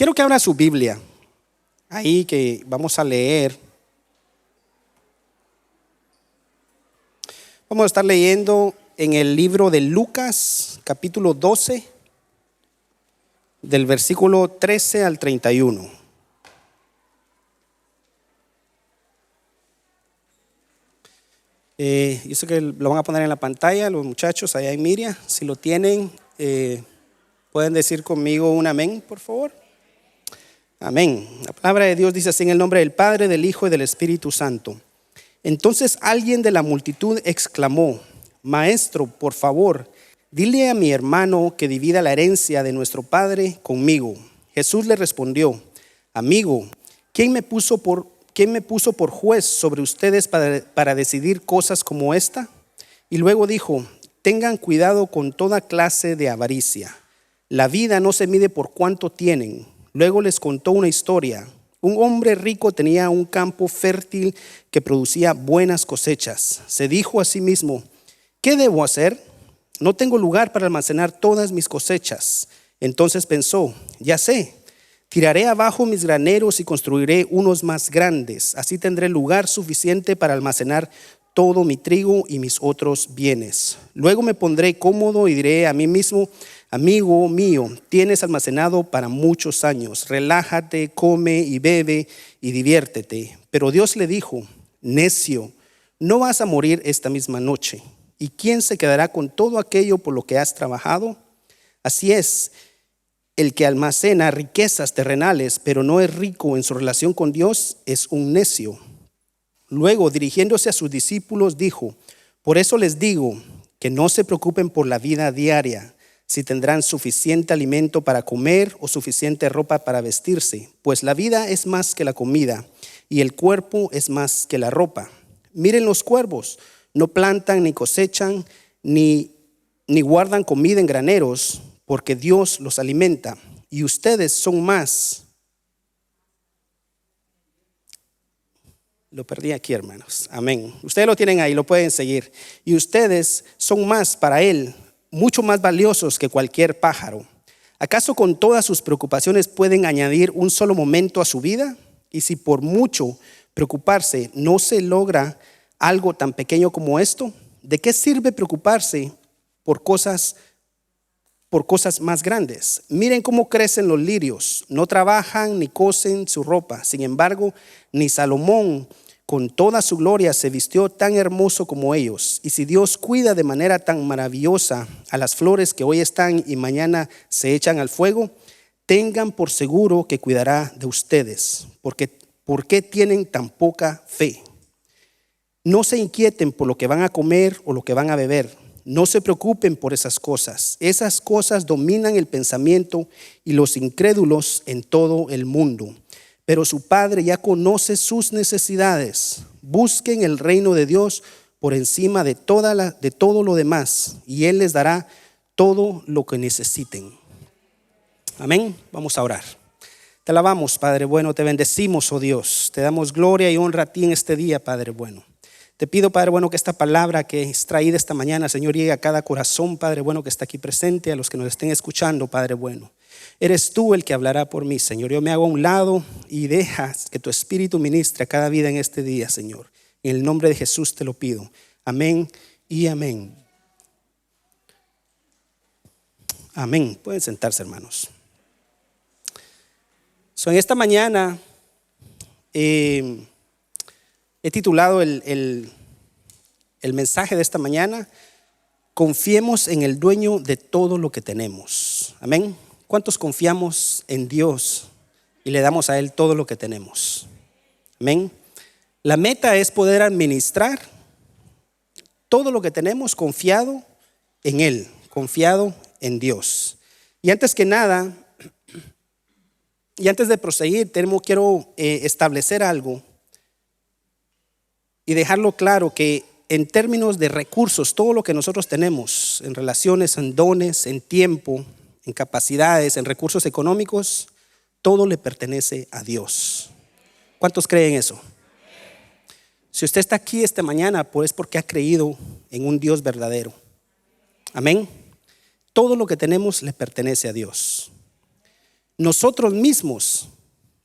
Quiero que abra su Biblia, ahí que vamos a leer. Vamos a estar leyendo en el libro de Lucas, capítulo 12, del versículo 13 al 31. Yo sé que lo van a poner en la pantalla los muchachos allá en Miria. Si lo tienen, pueden decir conmigo un amén, por favor. Amén. La palabra de Dios dice así: en el nombre del Padre, del Hijo y del Espíritu Santo. Entonces alguien de la multitud exclamó: Maestro, por favor, dile a mi hermano que divida la herencia de nuestro padre conmigo. Jesús le respondió: Amigo, ¿quién me puso por juez sobre ustedes para decidir cosas como esta? Y luego dijo: Tengan cuidado con toda clase de avaricia. La vida no se mide por cuánto tienen. Luego les contó una historia. Un hombre rico tenía un campo fértil que producía buenas cosechas. Se dijo a sí mismo: ¿qué debo hacer? No tengo lugar para almacenar todas mis cosechas. Entonces pensó: ya sé, tiraré abajo mis graneros y construiré unos más grandes. Así tendré lugar suficiente para almacenar todo mi trigo y mis otros bienes. Luego me pondré cómodo y diré a mí mismo: Amigo mío, tienes almacenado para muchos años. Relájate, come y bebe y diviértete. Pero Dios le dijo: Necio, no vas a morir esta misma noche. ¿Y quién se quedará con todo aquello por lo que has trabajado? Así es, el que almacena riquezas terrenales, pero no es rico en su relación con Dios, es un necio. Luego, dirigiéndose a sus discípulos, dijo: Por eso les digo que no se preocupen por la vida diaria, si tendrán suficiente alimento para comer o suficiente ropa para vestirse, pues la vida es más que la comida y el cuerpo es más que la ropa. Miren los cuervos, no plantan ni cosechan ni guardan comida en graneros, porque Dios los alimenta. Y ustedes son más. Lo perdí aquí, hermanos. Amén. Ustedes lo tienen ahí, lo pueden seguir. Y ustedes son más para Él, mucho más valiosos que cualquier pájaro. ¿Acaso con todas sus preocupaciones pueden añadir un solo momento a su vida? Y si por mucho preocuparse no se logra algo tan pequeño como esto, ¿de qué sirve preocuparse por cosas más grandes? Miren cómo crecen los lirios, no trabajan ni cosen su ropa. Sin embargo, ni Salomón con toda su gloria se vistió tan hermoso como ellos. Y si Dios cuida de manera tan maravillosa a las flores que hoy están y mañana se echan al fuego, tengan por seguro que cuidará de ustedes. ¿Por qué tienen tan poca fe? No se inquieten por lo que van a comer o lo que van a beber. No se preocupen por esas cosas. Esas cosas dominan el pensamiento y los incrédulos en todo el mundo. Pero su Padre ya conoce sus necesidades. Busquen el reino de Dios por encima de todo lo demás, y Él les dará todo lo que necesiten. Amén. Vamos a orar. Te alabamos, Padre bueno, te bendecimos, oh Dios. Te damos gloria y honra a ti en este día, Padre bueno. Te pido, Padre bueno, que esta palabra que es traída esta mañana, Señor, llegue a cada corazón, Padre bueno, que está aquí presente, a los que nos estén escuchando, Padre bueno. Eres tú el que hablará por mí, Señor. Yo me hago a un lado y dejas que tu Espíritu ministre a cada vida en este día, Señor. En el nombre de Jesús te lo pido. Amén y amén. Amén. Pueden sentarse, hermanos. En esta mañana he titulado el mensaje de esta mañana: Confiemos en el dueño de todo lo que tenemos. Amén. ¿Cuántos confiamos en Dios y le damos a Él todo lo que tenemos? Amén. La meta es poder administrar todo lo que tenemos confiado en Él, confiado en Dios. Y antes que nada, y antes de proseguir, quiero establecer algo y dejarlo claro, que en términos de recursos, todo lo que nosotros tenemos en relaciones, en dones, en tiempo, en capacidades, en recursos económicos, todo le pertenece a Dios. ¿Cuántos creen eso? Si usted está aquí esta mañana, pues es porque ha creído en un Dios verdadero. Amén. Todo lo que tenemos le pertenece a Dios. nosotros mismos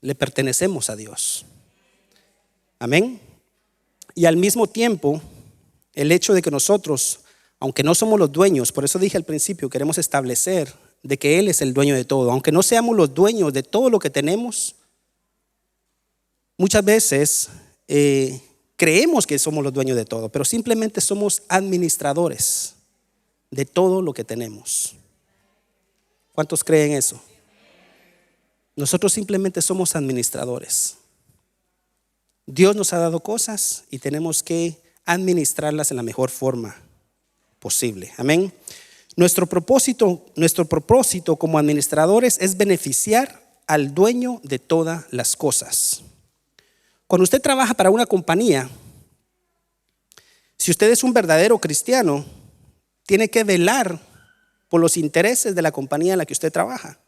le pertenecemos a Dios. Amén. Y al mismo tiempo, el hecho de que nosotros, aunque no somos los dueños, por eso dije al principio, queremos establecer de que Él es el dueño de todo. Aunque no seamos los dueños de todo lo que tenemos, muchas veces creemos que somos los dueños de todo, pero simplemente somos administradores de todo lo que tenemos. ¿Cuántos creen eso? Nosotros simplemente somos administradores. Dios nos ha dado cosas y tenemos que administrarlas en la mejor forma posible. Amén. Nuestro propósito como administradores es beneficiar al dueño de todas las cosas. Cuando usted trabaja para una compañía, si usted es un verdadero cristiano, tiene que velar por los intereses de la compañía en la que usted trabaja.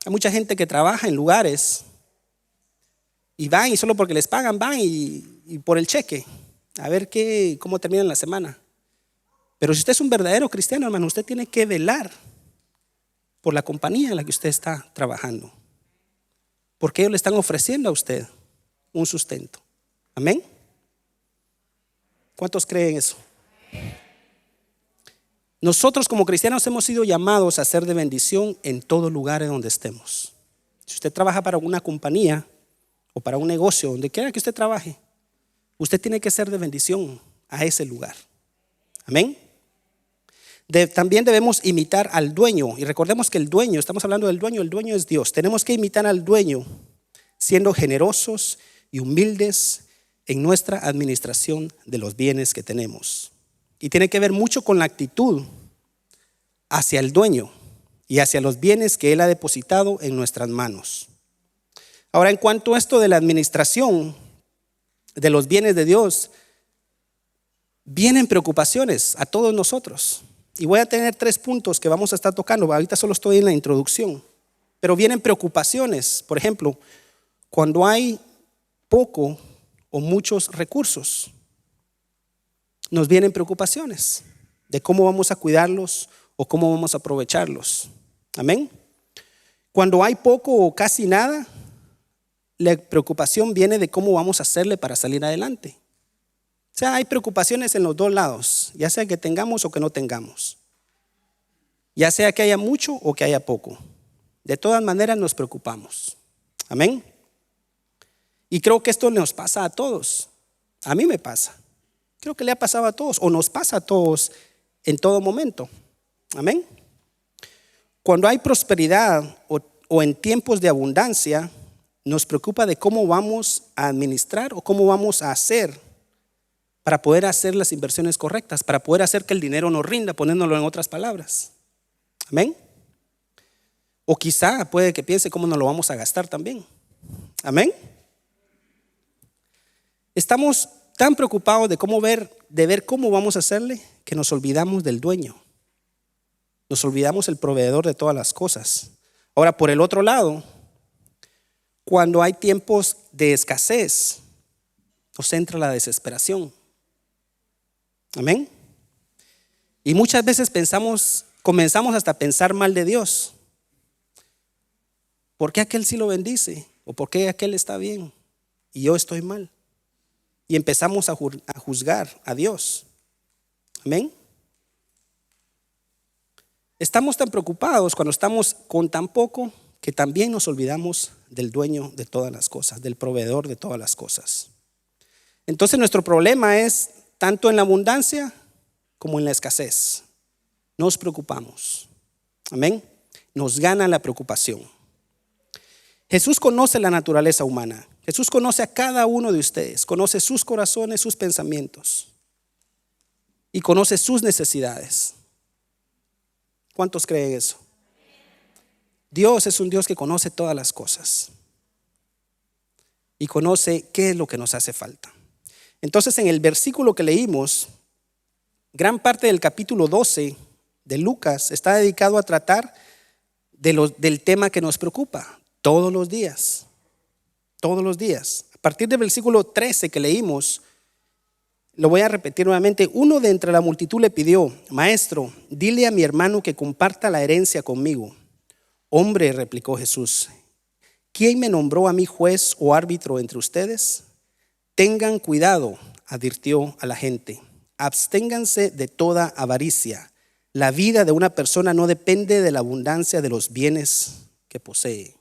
Hay mucha gente que trabaja en lugares y van y solo porque les pagan van y por el cheque, a ver cómo terminan la semana. Pero si usted es un verdadero cristiano, hermano, usted tiene que velar por la compañía en la que usted está trabajando, porque ellos le están ofreciendo a usted un sustento. Amén. ¿Cuántos creen eso? Nosotros como cristianos hemos sido llamados a ser de bendición en todo lugar en donde estemos. Si usted trabaja para una compañía o para un negocio, donde quiera que usted trabaje, usted tiene que ser de bendición a ese lugar. Amén. También debemos imitar al dueño. Y recordemos que el dueño, estamos hablando del dueño, el dueño es Dios. Tenemos que imitar al dueño siendo generosos y humildes en nuestra administración de los bienes que tenemos. Y tiene que ver mucho con la actitud hacia el dueño y hacia los bienes que Él ha depositado en nuestras manos. Ahora, en cuanto a esto de la administración de los bienes de Dios, vienen preocupaciones a todos nosotros. Y voy a tener 3 puntos que vamos a estar tocando. Ahorita solo estoy en la introducción. Pero vienen preocupaciones. Por ejemplo, cuando hay poco o muchos recursos, nos vienen preocupaciones de cómo vamos a cuidarlos o cómo vamos a aprovecharlos. Amén. Cuando hay poco o casi nada, la preocupación viene de cómo vamos a hacerle para salir adelante. O sea, hay preocupaciones en los dos lados, ya sea que tengamos o que no tengamos, ya sea que haya mucho o que haya poco. De todas maneras nos preocupamos. Amén. Y creo que esto nos pasa a todos. A mí me pasa. Creo que le ha pasado a todos o nos pasa a todos en todo momento. Amén. Cuando hay prosperidad o en tiempos de abundancia, nos preocupa de cómo vamos a administrar o cómo vamos a hacer para poder hacer las inversiones correctas, para poder hacer que el dinero nos rinda, poniéndolo en otras palabras. Amén. O quizá puede que piense cómo nos lo vamos a gastar también. Amén. Estamos tan preocupados de ver cómo vamos a hacerle que nos olvidamos del dueño. Nos olvidamos el proveedor de todas las cosas. Ahora, por el otro lado, cuando hay tiempos de escasez, nos entra la desesperación. Amén. Y muchas veces comenzamos hasta a pensar mal de Dios. ¿Por qué aquel sí lo bendice? ¿O por qué aquel está bien y yo estoy mal? Y empezamos a juzgar a Dios. Amén. Estamos tan preocupados cuando estamos con tan poco que también nos olvidamos del dueño de todas las cosas, del proveedor de todas las cosas. Entonces nuestro problema es tanto en la abundancia como en la escasez. Nos preocupamos. Amén. Nos gana la preocupación. Jesús conoce la naturaleza humana. Jesús conoce a cada uno de ustedes. Conoce sus corazones, sus pensamientos. Y conoce sus necesidades. ¿Cuántos creen eso? Dios es un Dios que conoce todas las cosas. Y conoce qué es lo que nos hace falta. Entonces, en el versículo que leímos, gran parte del capítulo 12 de Lucas está dedicado a tratar del tema que nos preocupa todos los días. Todos los días. A partir del versículo 13 que leímos, lo voy a repetir nuevamente. Uno de entre la multitud le pidió: Maestro, dile a mi hermano que comparta la herencia conmigo. Hombre, replicó Jesús, ¿quién me nombró a mí juez o árbitro entre ustedes? Tengan cuidado, advirtió a la gente. Absténganse de toda avaricia. La vida de una persona no depende de la abundancia de los bienes que posee.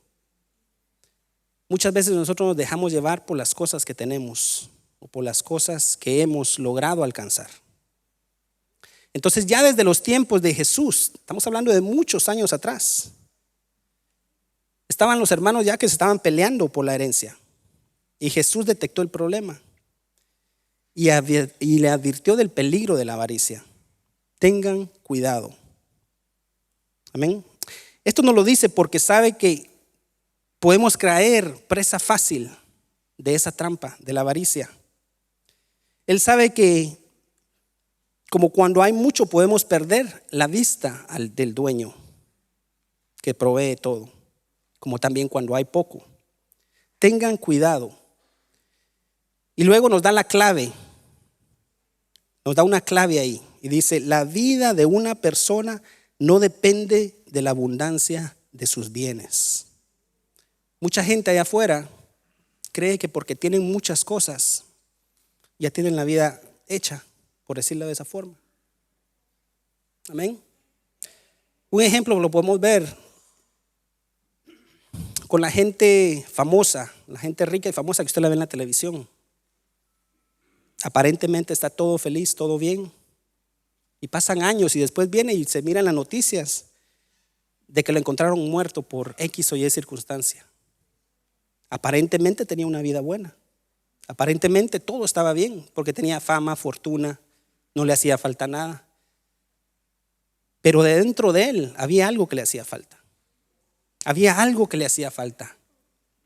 Muchas veces nosotros nos dejamos llevar por las cosas que tenemos o por las cosas que hemos logrado alcanzar. Entonces ya desde los tiempos de Jesús, estamos hablando de muchos años atrás, estaban los hermanos ya que se estaban peleando por la herencia. Y Jesús detectó el problema y le advirtió del peligro de la avaricia. Tengan cuidado. Amén. Esto nos lo dice porque sabe que podemos caer presa fácil de esa trampa, de la avaricia. Él sabe que como cuando hay mucho podemos perder la vista del dueño que provee todo, como también cuando hay poco. Tengan cuidado. Y luego nos da la clave, nos da una clave ahí y dice, la vida de una persona no depende de la abundancia de sus bienes. Mucha gente allá afuera cree que porque tienen muchas cosas ya tienen la vida hecha, por decirlo de esa forma. Amén. Un ejemplo lo podemos ver con la gente famosa, la gente rica y famosa que usted la ve en la televisión. Aparentemente está todo feliz, todo bien. Y pasan años y después viene y se miran las noticias de que lo encontraron muerto por X o Y circunstancia. Aparentemente tenía una vida buena. Aparentemente todo estaba bien porque tenía fama, fortuna, no le hacía falta nada. Pero dentro de él había algo que le hacía falta. Había algo que le hacía falta.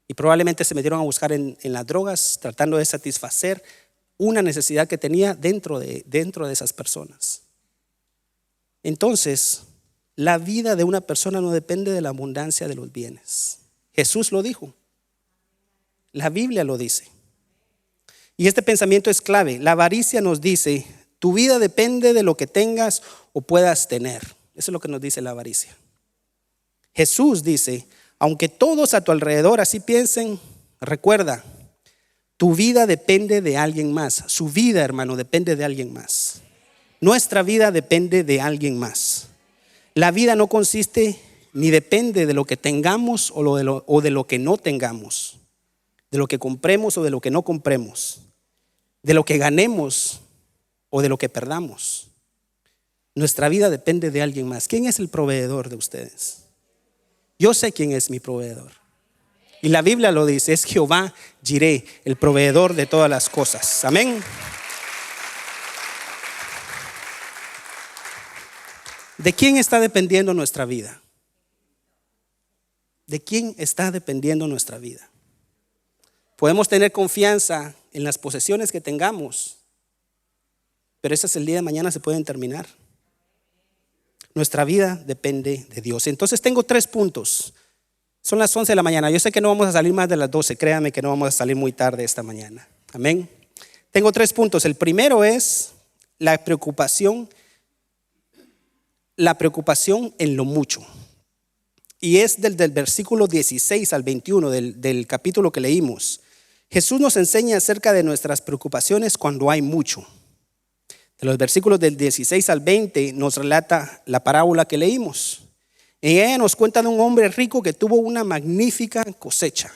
Y probablemente se metieron a buscar en las drogas tratando de satisfacer una necesidad que tenía dentro de esas personas. Entonces, la vida de una persona no depende de la abundancia de los bienes. Jesús lo dijo. La Biblia lo dice. Y este pensamiento es clave. La avaricia nos dice, tu vida depende de lo que tengas o puedas tener. Eso es lo que nos dice la avaricia. Jesús dice, aunque todos a tu alrededor así piensen, recuerda, tu vida depende de alguien más. Su vida, hermano, depende de alguien más. Nuestra vida depende de alguien más. La vida no consiste ni depende de lo que tengamos o de lo que no tengamos, de lo que compremos o de lo que no compremos, de lo que ganemos o de lo que perdamos. Nuestra vida depende de alguien más. ¿Quién es el proveedor de ustedes? Yo sé quién es mi proveedor. Y la Biblia lo dice, es Jehová Jireh, el proveedor de todas las cosas. Amén. ¿De quién está dependiendo nuestra vida? ¿De quién está dependiendo nuestra vida? Podemos tener confianza en las posesiones que tengamos, pero esas el día de mañana se pueden terminar. Nuestra vida depende de Dios. Entonces tengo 3 puntos. Son las 11 de la mañana. Yo sé que no vamos a salir más de las 12. Créame que no vamos a salir muy tarde esta mañana. Amén. Tengo 3 puntos. El primero es la preocupación en lo mucho. Y es del versículo 16 al 21 del capítulo que leímos. Jesús nos enseña acerca de nuestras preocupaciones cuando hay mucho. De los versículos del 16 al 20 nos relata la parábola que leímos. En ella nos cuenta de un hombre rico que tuvo una magnífica cosecha.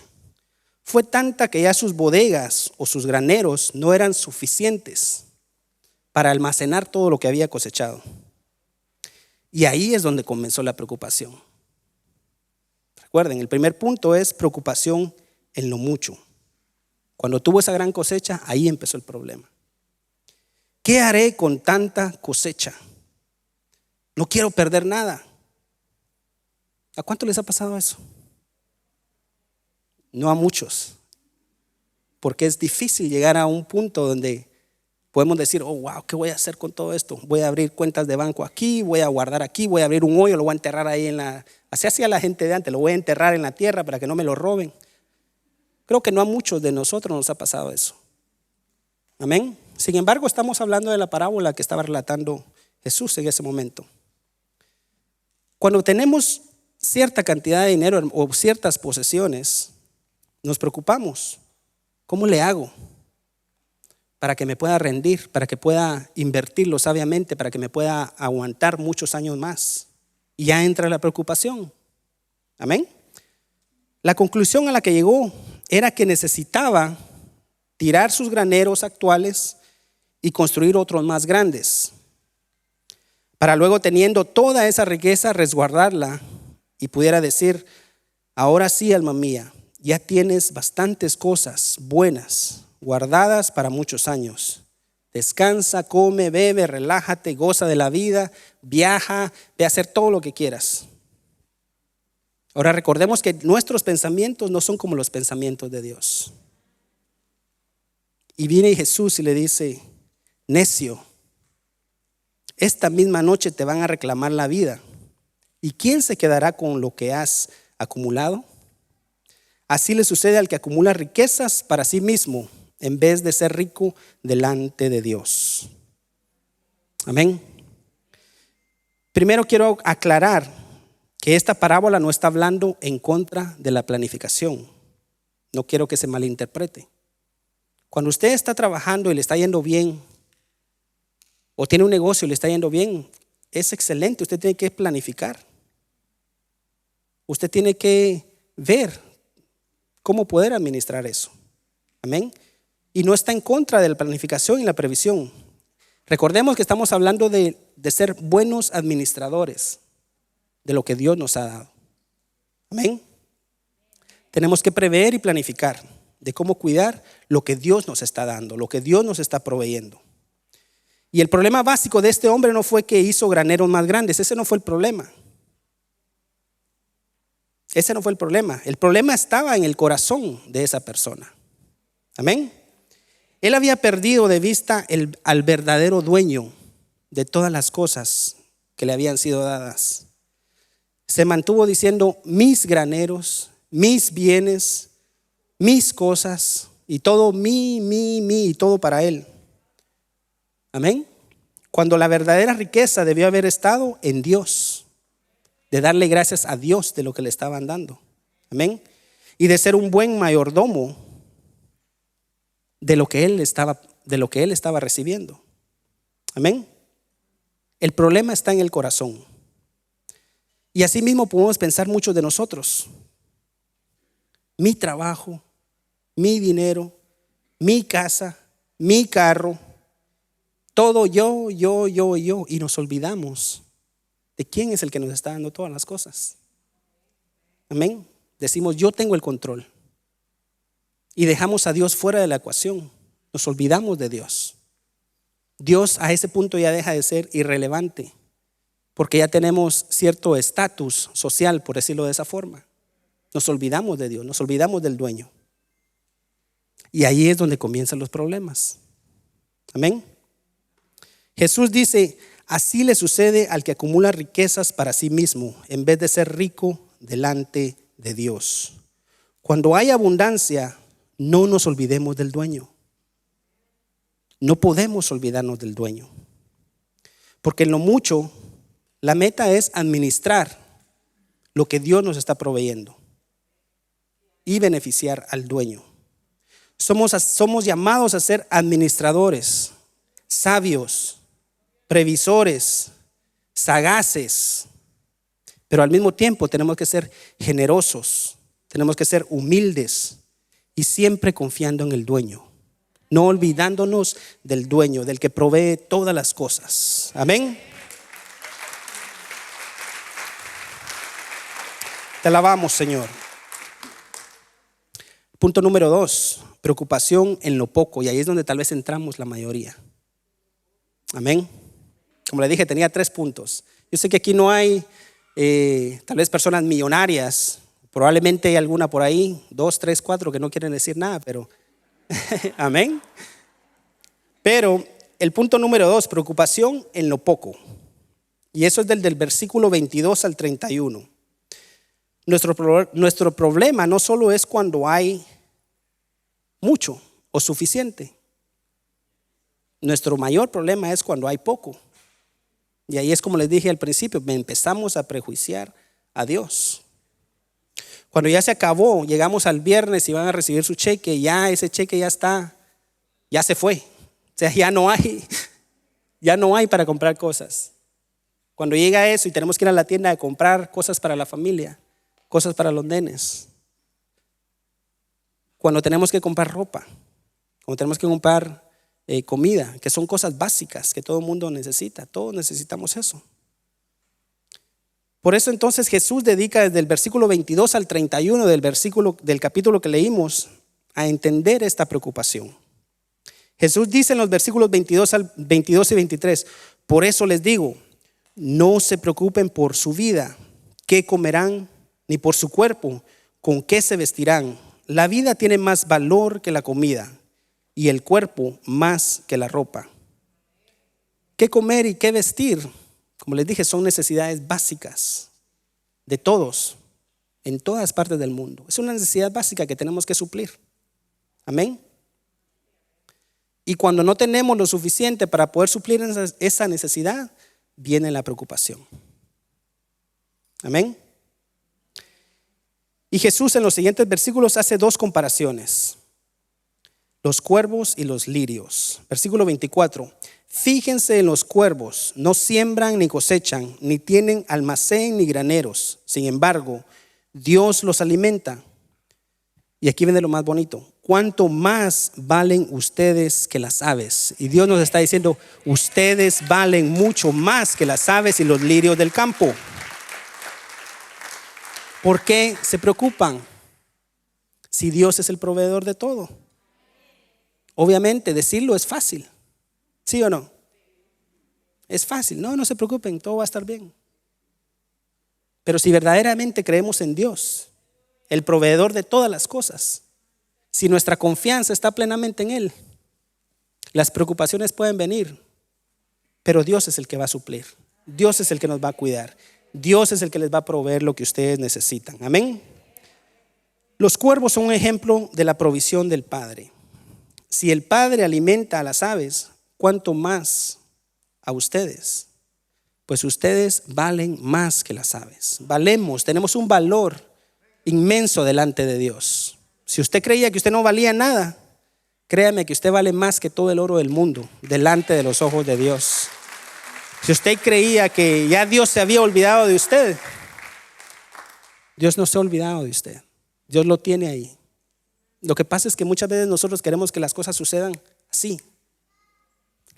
Fue tanta que ya sus bodegas o sus graneros no eran suficientes para almacenar todo lo que había cosechado. Y ahí es donde comenzó la preocupación. Recuerden, el primer punto es preocupación en lo mucho. Cuando tuvo esa gran cosecha, ahí empezó el problema. ¿Qué haré con tanta cosecha? No quiero perder nada. ¿A cuánto les ha pasado eso? No a muchos. Porque es difícil llegar a un punto donde podemos decir, oh wow, ¿qué voy a hacer con todo esto? Voy a abrir cuentas de banco aquí, voy a guardar aquí, voy a abrir un hoyo, lo voy a enterrar ahí así hacía la gente de antes, lo voy a enterrar en la tierra para que no me lo roben. Creo que no a muchos de nosotros nos ha pasado eso. Amén. Sin embargo, estamos hablando de la parábola que estaba relatando Jesús en ese momento. Cuando tenemos cierta cantidad de dinero o ciertas posesiones, nos preocupamos. ¿Cómo le hago para que me pueda rendir, para que pueda invertirlo sabiamente, para que me pueda aguantar muchos años más? Y ya entra la preocupación. Amén. La conclusión a la que llegó era que necesitaba tirar sus graneros actuales y construir otros más grandes, para luego, teniendo toda esa riqueza, resguardarla y pudiera decir: ahora sí, alma mía, ya tienes bastantes cosas buenas guardadas para muchos años. Descansa, come, bebe, relájate, goza de la vida, viaja, ve a hacer todo lo que quieras. Ahora recordemos que nuestros pensamientos no son como los pensamientos de Dios. Y viene Jesús y le dice: necio, esta misma noche te van a reclamar la vida. ¿Y quién se quedará con lo que has acumulado? Así le sucede al que acumula riquezas para sí mismo, en vez de ser rico delante de Dios. Amén. Primero quiero aclarar que esta parábola no está hablando en contra de la planificación. No quiero que se malinterprete. Cuando usted está trabajando y le está yendo bien, o tiene un negocio y le está yendo bien, es excelente. Usted tiene que planificar. Usted tiene que ver cómo poder administrar eso. Amén. Y no está en contra de la planificación y la previsión. Recordemos que estamos hablando de ser buenos administradores de lo que Dios nos ha dado. Amén. Tenemos que prever y planificar de cómo cuidar lo que Dios nos está dando, lo que Dios nos está proveyendo. Y el problema básico de este hombre no fue que hizo graneros más grandes. Ese no fue el problema. Ese no fue el problema. El problema estaba en el corazón de esa persona. Amén. Él había perdido de vista al verdadero dueño de todas las cosas que le habían sido dadas. Se mantuvo diciendo: mis graneros, mis bienes, mis cosas, y todo y todo para él. Amén. Cuando la verdadera riqueza debió haber estado en Dios, de darle gracias a Dios de lo que le estaban dando. Amén. Y de ser un buen mayordomo de lo que él estaba recibiendo. Amén. El problema está en el corazón. Y así mismo podemos pensar muchos de nosotros. Mi trabajo, mi dinero, mi casa, mi carro, todo yo. Y nos olvidamos de quién es el que nos está dando todas las cosas. Amén. Decimos: yo tengo el control. Y dejamos a Dios fuera de la ecuación. Nos olvidamos de Dios. Dios a ese punto ya deja de ser irrelevante, porque ya tenemos cierto estatus social, por decirlo de esa forma. Nos olvidamos de Dios, nos olvidamos del dueño. Y ahí es donde comienzan los problemas. Amén. Jesús dice: así le sucede al que acumula riquezas para sí mismo, en vez de ser rico delante de Dios. Cuando hay abundancia, no nos olvidemos del dueño. No podemos olvidarnos del dueño, porque en lo mucho la meta es administrar lo que Dios nos está proveyendo y beneficiar al dueño. Somos llamados a ser administradores, sabios, previsores, sagaces, pero al mismo tiempo tenemos que ser generosos, tenemos que ser humildes y siempre confiando en el dueño, no olvidándonos del dueño, del que provee todas las cosas. Amén. Te alabamos, Señor. Punto número 2, preocupación en lo poco. Y ahí es donde tal vez entramos la mayoría. Amén. Como le dije, tenía 3 puntos. Yo sé que aquí no hay tal vez personas millonarias. Probablemente hay alguna por ahí, 2, 3, 4 que no quieren decir nada, pero amén. Pero el punto número 2, preocupación en lo poco. Y eso es del versículo 22 al 31. Nuestro problema no solo es cuando hay mucho o suficiente. Nuestro mayor problema es cuando hay poco. Y ahí es como les dije al principio, empezamos a prejuiciar a Dios. Cuando ya se acabó, llegamos al viernes y van a recibir su cheque, ya ese cheque ya está, ya se fue. O sea, ya no hay para comprar cosas. Cuando llega eso y tenemos que ir a la tienda a comprar cosas para la familia, cosas para los nenes. Cuando tenemos que comprar ropa, cuando tenemos que comprar comida, que son cosas básicas que todo el mundo necesita, todos necesitamos eso. Por eso entonces Jesús dedica desde el versículo 22 al 31 del capítulo que leímos a entender esta preocupación. Jesús dice en los versículos 22 y 23, por eso les digo, no se preocupen por su vida, qué comerán, ni por su cuerpo, con qué se vestirán. La vida tiene más valor que la comida y el cuerpo más que la ropa. ¿Qué comer y qué vestir? Como les dije, son necesidades básicas de todos, en todas partes del mundo. Es una necesidad básica que tenemos que suplir. Amén. Y cuando no tenemos lo suficiente para poder suplir esa necesidad, viene la preocupación. Amén. Y Jesús en los siguientes versículos hace dos comparaciones: los cuervos y los lirios. Versículo 24. Fíjense en los cuervos, no siembran ni cosechan, ni tienen almacén ni graneros. Sin embargo, Dios los alimenta. Y aquí viene lo más bonito. ¿Cuánto más valen ustedes que las aves? Y Dios nos está diciendo, ustedes valen mucho más que las aves y los lirios del campo. ¿Por qué se preocupan si Dios es el proveedor de todo? Obviamente decirlo es fácil. ¿Sí o no? Es fácil. No se preocupen, todo va a estar bien. Pero si verdaderamente creemos en Dios, el proveedor de todas las cosas, si nuestra confianza está plenamente en Él, las preocupaciones pueden venir, pero Dios es el que va a suplir. Dios es el que nos va a cuidar. Dios es el que les va a proveer lo que ustedes necesitan. Amén. Los cuervos son un ejemplo de la provisión del Padre. Si el Padre alimenta a las aves, ¿cuánto más a ustedes? Pues ustedes valen más que las aves. Tenemos un valor inmenso delante de Dios. Si usted creía que usted no valía nada, créame que usted vale más que todo el oro del mundo delante de los ojos de Dios. Si usted creía que ya Dios se había olvidado de usted, Dios no se ha olvidado de usted. Dios lo tiene ahí. Lo que pasa es que muchas veces nosotros queremos que las cosas sucedan así,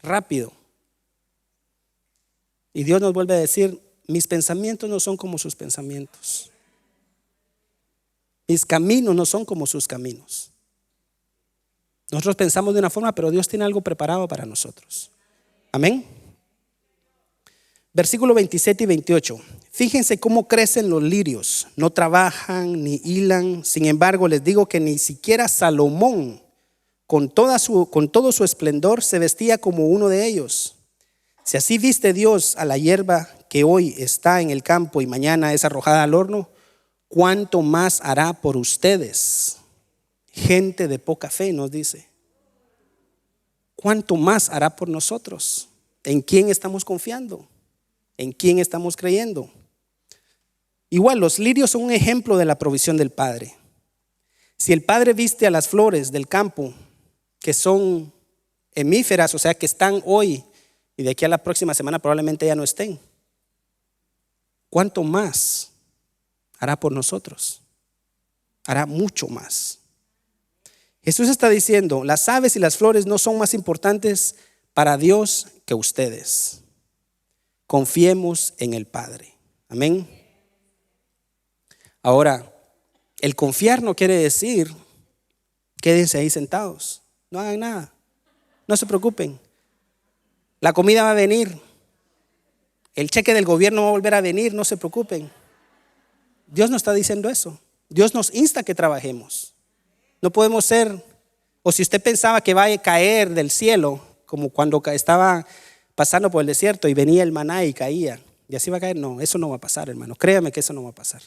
rápido. Y Dios nos vuelve a decir, mis pensamientos no son como sus pensamientos. Mis caminos no son como sus caminos. Nosotros pensamos de una forma, pero Dios tiene algo preparado para nosotros. Amén. Versículo 27 y 28. Fíjense cómo crecen los lirios. No trabajan ni hilan. Sin embargo, les digo que ni siquiera Salomón, con todo su esplendor, se vestía como uno de ellos. Si así viste Dios a la hierba que hoy está en el campo y mañana es arrojada al horno, ¿cuánto más hará por ustedes? Gente de poca fe, nos dice. ¿Cuánto más hará por nosotros? ¿En quién estamos confiando? ¿En quién estamos creyendo? Igual, los lirios son un ejemplo de la provisión del Padre. Si el Padre viste a las flores del campo, que son hemíferas, o sea que están hoy y de aquí a la próxima semana probablemente ya no estén, ¿cuánto más hará por nosotros? Hará mucho más. Jesús está diciendo, las aves y las flores no son más importantes para Dios que ustedes. Confiemos en el Padre. Amén. Ahora, el confiar no quiere decir quédense ahí sentados, no hagan nada, no se preocupen. La comida va a venir, el cheque del gobierno va a volver a venir, no se preocupen. Dios no está diciendo eso. Dios nos insta a que trabajemos. No podemos ser, o si usted pensaba que va a caer del cielo, como cuando estaba pasando por el desierto y venía el maná y caía, y así va a caer. No, eso no va a pasar, hermano. Créame que eso no va a pasar.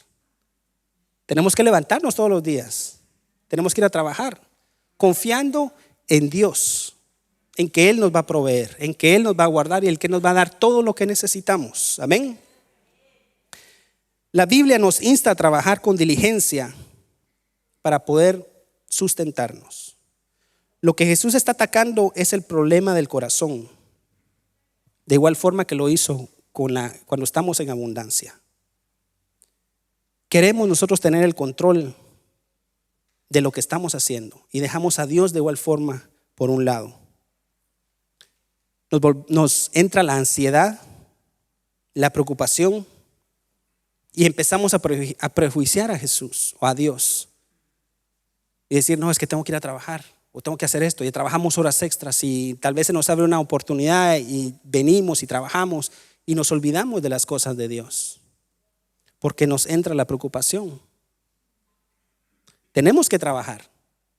Tenemos que levantarnos todos los días. Tenemos que ir a trabajar, confiando en Dios, en que Él nos va a proveer, en que Él nos va a guardar y el que nos va a dar todo lo que necesitamos. Amén. La Biblia nos insta a trabajar con diligencia para poder sustentarnos. Lo que Jesús está atacando es el problema del corazón, de igual forma que lo hizo cuando estamos en abundancia. Queremos nosotros tener el control de lo que estamos haciendo y dejamos a Dios de igual forma por un lado. Nos entra la ansiedad, la preocupación y empezamos a prejuiciar a Jesús o a Dios y decir, no, es que tengo que ir a trabajar o tengo que hacer esto, y trabajamos horas extras y tal vez se nos abre una oportunidad y venimos y trabajamos y nos olvidamos de las cosas de Dios porque nos entra la preocupación. Tenemos que trabajar,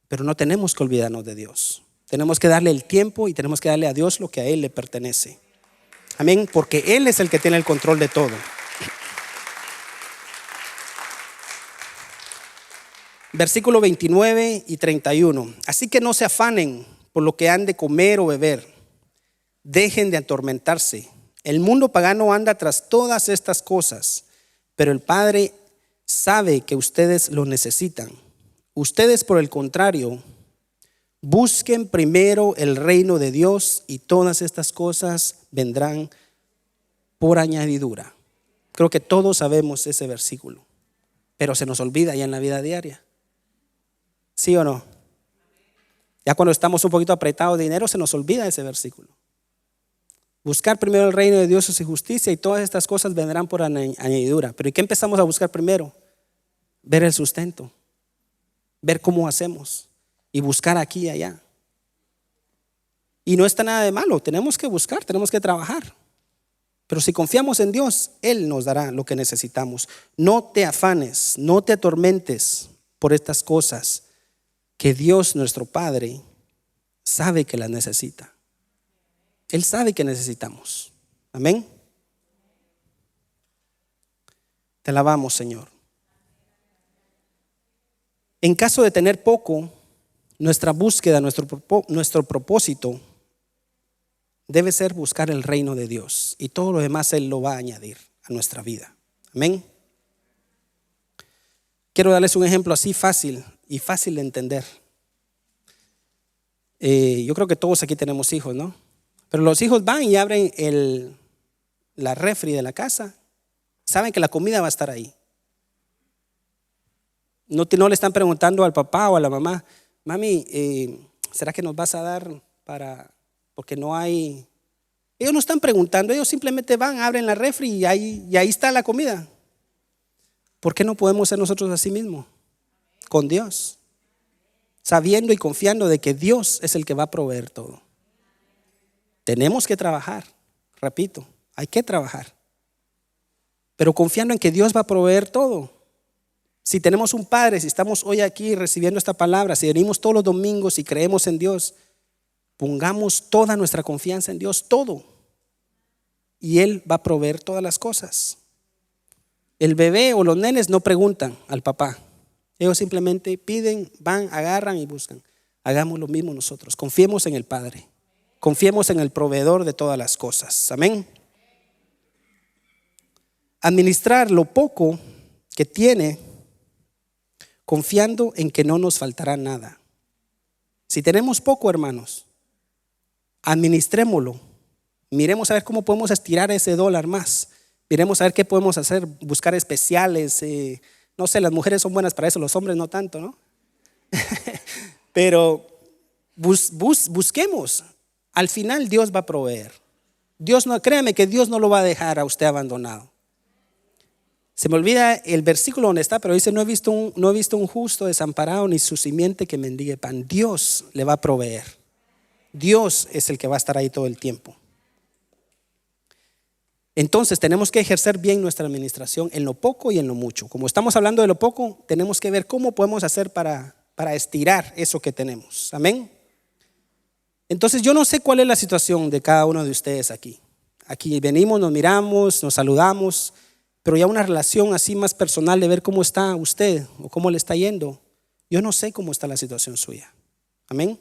pero no tenemos que olvidarnos de Dios. Tenemos que darle el tiempo y tenemos que darle a Dios lo que a Él le pertenece. Amén, porque Él es el que tiene el control de todo. Versículo 29 y 31. Así que no se afanen por lo que han de comer o beber. Dejen de atormentarse. El mundo pagano anda tras todas estas cosas, pero el Padre sabe que ustedes lo necesitan. Ustedes, por el contrario, busquen primero el reino de Dios y todas estas cosas vendrán por añadidura. Creo que todos sabemos ese versículo, pero se nos olvida ya en la vida diaria. ¿Sí o no? Ya cuando estamos un poquito apretados de dinero se nos olvida ese versículo. Buscar primero el reino de Dios y su justicia y todas estas cosas vendrán por añadidura. Pero ¿y qué empezamos a buscar primero? Ver el sustento, ver cómo hacemos y buscar aquí y allá. Y no está nada de malo, tenemos que buscar, tenemos que trabajar. Pero si confiamos en Dios, Él nos dará lo que necesitamos. No te afanes, no te atormentes por estas cosas que Dios nuestro Padre sabe que las necesita. Él sabe que necesitamos. Amén. Te alabamos, Señor. En caso de tener poco, nuestra búsqueda, nuestro propósito debe ser buscar el reino de Dios y todo lo demás Él lo va a añadir a nuestra vida. Amén. Quiero darles un ejemplo así fácil y fácil de entender. Yo creo que todos aquí tenemos hijos, ¿no? Pero los hijos van y abren la refri de la casa, saben que la comida va a estar ahí. No le están preguntando al papá o a la mamá, mami, ¿será que nos vas a dar porque no hay? Ellos no están preguntando, ellos simplemente van, abren la refri y ahí está la comida. ¿Por qué no podemos ser nosotros así mismos? Con Dios, sabiendo y confiando de que Dios es el que va a proveer todo. Tenemos que trabajar, repito, hay que trabajar, pero confiando en que Dios va a proveer todo. Si tenemos un Padre, si estamos hoy aquí recibiendo esta palabra, si venimos todos los domingos y creemos en Dios, pongamos toda nuestra confianza en Dios, todo, y Él va a proveer todas las cosas. El bebé o los nenes no preguntan al papá, ellos simplemente piden, van, agarran y buscan. Hagamos lo mismo nosotros, confiemos en el Padre, confiemos en el proveedor de todas las cosas. Amén. Administrar lo poco que tiene, confiando en que no nos faltará nada. Si tenemos poco, hermanos, administrémoslo. Miremos a ver cómo podemos estirar ese dólar más. Miremos a ver qué podemos hacer, buscar especiales. No sé, las mujeres son buenas para eso, los hombres no tanto, ¿no? Pero busquemos. Al final Dios va a proveer. Créame que Dios no lo va a dejar a usted abandonado. Se me olvida el versículo donde está, pero dice, no he visto un justo desamparado ni su simiente que mendigue pan. Dios le va a proveer. Dios es el que va a estar ahí todo el tiempo. Entonces tenemos que ejercer bien nuestra administración en lo poco y en lo mucho. Como estamos hablando de lo poco, tenemos que ver cómo podemos hacer para estirar eso que tenemos. Amén. Entonces yo no sé cuál es la situación de cada uno de ustedes aquí. Aquí venimos, nos miramos, nos saludamos, pero ya una relación así más personal de ver cómo está usted o cómo le está yendo. Yo no sé cómo está la situación suya. Amén.